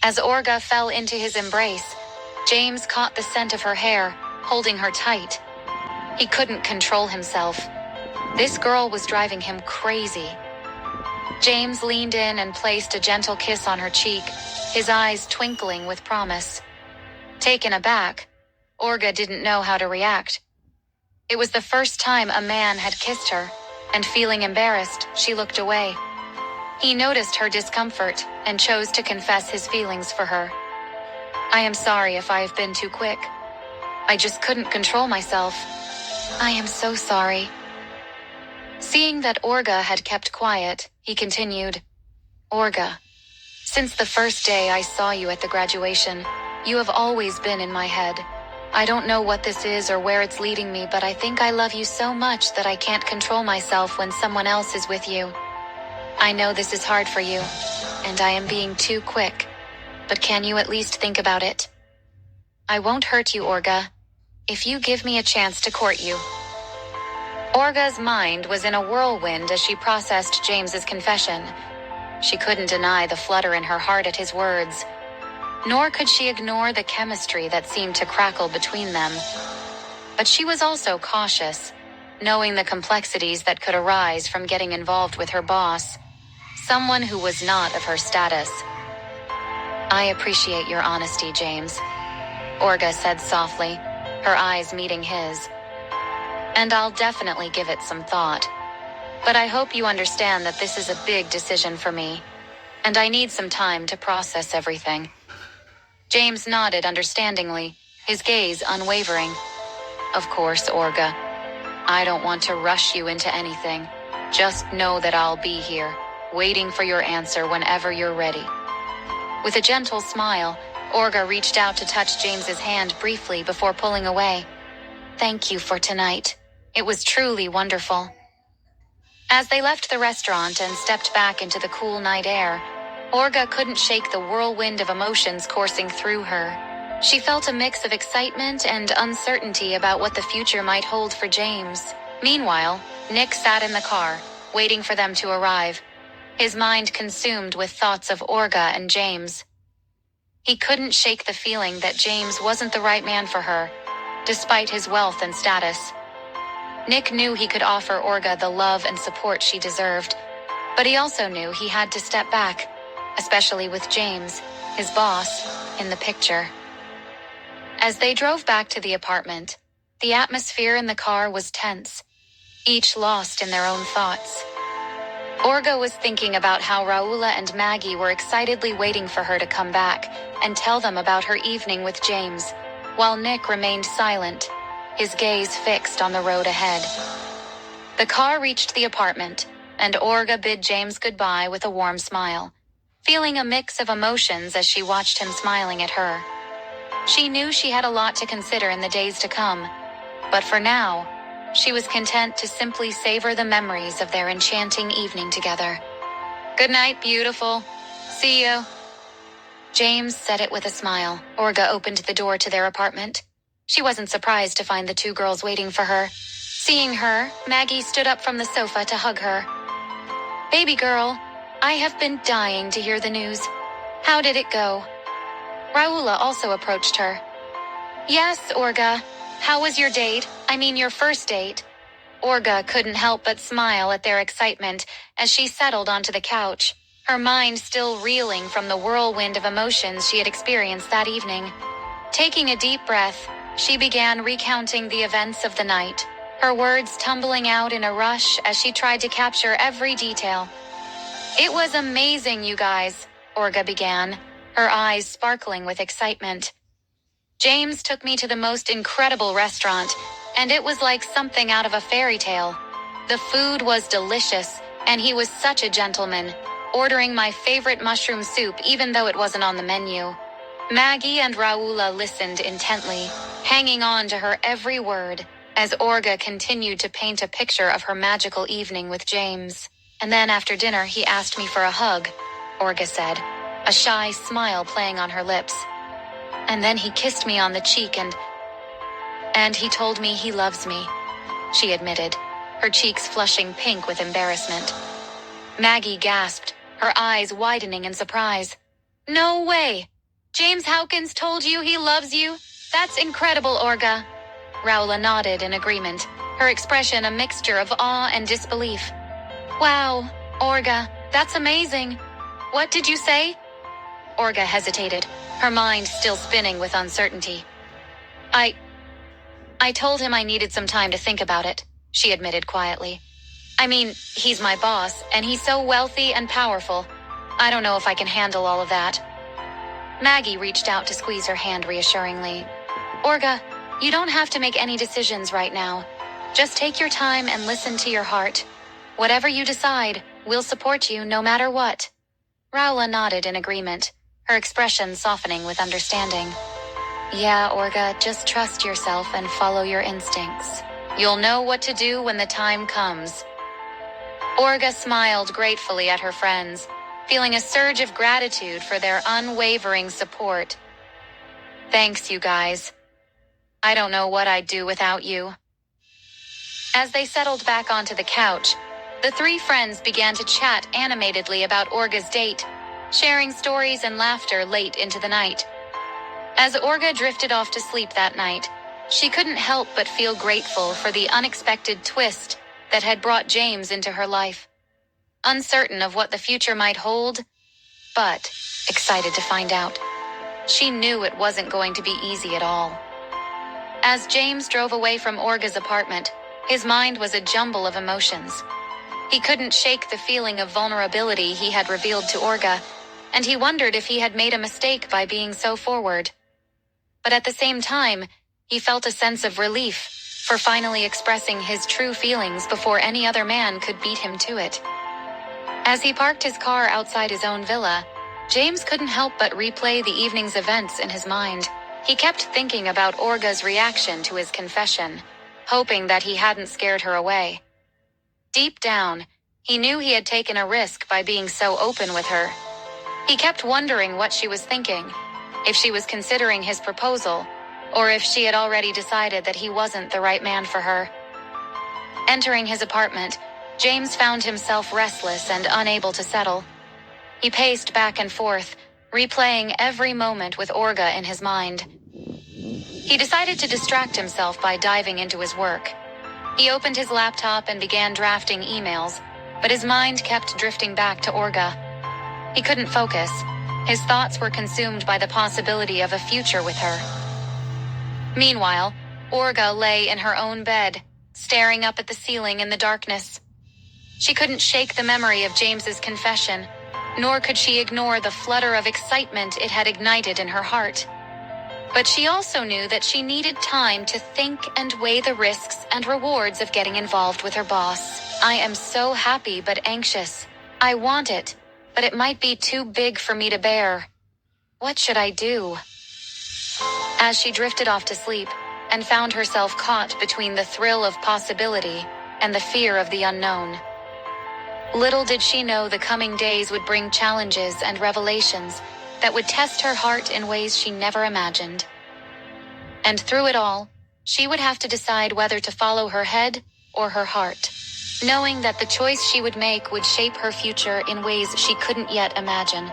As Olga fell into his embrace, James caught the scent of her hair, holding her tight. He couldn't control himself. This girl was driving him crazy. James leaned in and placed a gentle kiss on her cheek, his eyes twinkling with promise. Taken aback, Olga didn't know how to react. It was the first time a man had kissed her, and feeling embarrassed, she looked away. He noticed her discomfort and chose to confess his feelings for her. I am sorry if I have been too quick. I just couldn't control myself. I am so sorry. Seeing that Olga had kept quiet, he continued, Olga, since the first day I saw you at the graduation, you have always been in my head. I don't know what this is or where it's leading me, but I think I love you so much that I can't control myself when someone else is with you. I know this is hard for you, and I am being too quick, but can you at least think about it? I won't hurt you, Olga, if you give me a chance to court you. Olga's mind was in a whirlwind as she processed James's confession. She couldn't deny the flutter in her heart at his words, nor could she ignore the chemistry that seemed to crackle between them. But she was also cautious, knowing the complexities that could arise from getting involved with her boss, someone who was not of her status. I appreciate your honesty, James, Olga said softly, her eyes meeting his. And I'll definitely give it some thought. But I hope you understand that this is a big decision for me, and I need some time to process everything. James nodded understandingly, his gaze unwavering. Of course, Olga. I don't want to rush you into anything. Just know that I'll be here, waiting for your answer whenever you're ready. With a gentle smile, Olga reached out to touch James's hand briefly before pulling away. Thank you for tonight. It was truly wonderful. As they left the restaurant and stepped back into the cool night air, Olga couldn't shake the whirlwind of emotions coursing through her. She felt a mix of excitement and uncertainty about what the future might hold for James. Meanwhile, Nick sat in the car, waiting for them to arrive, his mind consumed with thoughts of Olga and James. He couldn't shake the feeling that James wasn't the right man for her, despite his wealth and status. Nick knew he could offer Olga the love and support she deserved, but he also knew he had to step back, especially with James, his boss, in the picture. As they drove back to the apartment, the atmosphere in the car was tense, each lost in their own thoughts. Olga was thinking about how Raula and Maggie were excitedly waiting for her to come back and tell them about her evening with James, while Nick remained silent, his gaze fixed on the road ahead. The car reached the apartment, and Olga bid James goodbye with a warm smile, feeling a mix of emotions as she watched him smiling at her. She knew she had a lot to consider in the days to come, but for now, she was content to simply savor the memories of their enchanting evening together. Good night, beautiful. See you. James said it with a smile. Olga opened the door to their apartment. She wasn't surprised to find the two girls waiting for her. Seeing her, Maggie stood up from the sofa to hug her. Baby girl, I have been dying to hear the news. How did it go? Raula also approached her. Yes, Olga. How was your date? I mean your first date. Olga couldn't help but smile at their excitement as she settled onto the couch, her mind still reeling from the whirlwind of emotions she had experienced that evening. Taking a deep breath, she began recounting the events of the night, her words tumbling out in a rush as she tried to capture every detail. It was amazing, you guys, Olga began, her eyes sparkling with excitement. James took me to the most incredible restaurant, and it was like something out of a fairy tale. The food was delicious, and he was such a gentleman, ordering my favorite mushroom soup even though it wasn't on the menu. Maggie and Raula listened intently, hanging on to her every word, as Olga continued to paint a picture of her magical evening with James. And then after dinner he asked me for a hug, Olga said, a shy smile playing on her lips. And then he kissed me on the cheek and he told me he loves me, she admitted, her cheeks flushing pink with embarrassment. Maggie gasped, her eyes widening in surprise. No way. James Hawkins told you he loves you? That's incredible, Orga. Raula nodded in agreement, her expression a mixture of awe and disbelief. Wow, Orga, that's amazing. What did you say? Orga hesitated, her mind still spinning with uncertainty. I told him I needed some time to think about it, she admitted quietly. I mean, he's my boss, and he's so wealthy and powerful. I don't know if I can handle all of that. Maggie reached out to squeeze her hand reassuringly. Orga, you don't have to make any decisions right now. Just take your time and listen to your heart. Whatever you decide, we'll support you no matter what. Raula nodded in agreement, her expression softening with understanding. Yeah, Orga, just trust yourself and follow your instincts. You'll know what to do when the time comes. Orga smiled gratefully at her friends, feeling a surge of gratitude for their unwavering support. Thanks, you guys. I don't know what I'd do without you. As they settled back onto the couch, the three friends began to chat animatedly about Orga's date, sharing stories and laughter late into the night. As Orga drifted off to sleep that night, she couldn't help but feel grateful for the unexpected twist that had brought James into her life. Uncertain of what the future might hold, but excited to find out. She knew it wasn't going to be easy at all. As James drove away from Orga's apartment, his mind was a jumble of emotions. He couldn't shake the feeling of vulnerability he had revealed to Orga, and he wondered if he had made a mistake by being so forward. But at the same time, he felt a sense of relief for finally expressing his true feelings before any other man could beat him to it. As he parked his car outside his own villa, James couldn't help but replay the evening's events in his mind. He kept thinking about Orga's reaction to his confession, hoping that he hadn't scared her away. Deep down, he knew he had taken a risk by being so open with her. He kept wondering what she was thinking, if she was considering his proposal, or if she had already decided that he wasn't the right man for her. Entering his apartment, James found himself restless and unable to settle. He paced back and forth, replaying every moment with Orga in his mind. He decided to distract himself by diving into his work. He opened his laptop and began drafting emails, but his mind kept drifting back to Orga. He couldn't focus. His thoughts were consumed by the possibility of a future with her. Meanwhile, Orga lay in her own bed, staring up at the ceiling in the darkness. She couldn't shake the memory of James's confession, nor could she ignore the flutter of excitement it had ignited in her heart. But she also knew that she needed time to think and weigh the risks and rewards of getting involved with her boss. I am so happy but anxious. I want it, but it might be too big for me to bear. What should I do? As she drifted off to sleep and found herself caught between the thrill of possibility and the fear of the unknown. Little did she know the coming days would bring challenges and revelations that would test her heart in ways she never imagined. And through it all, she would have to decide whether to follow her head or her heart, knowing that the choice she would make would shape her future in ways she couldn't yet imagine.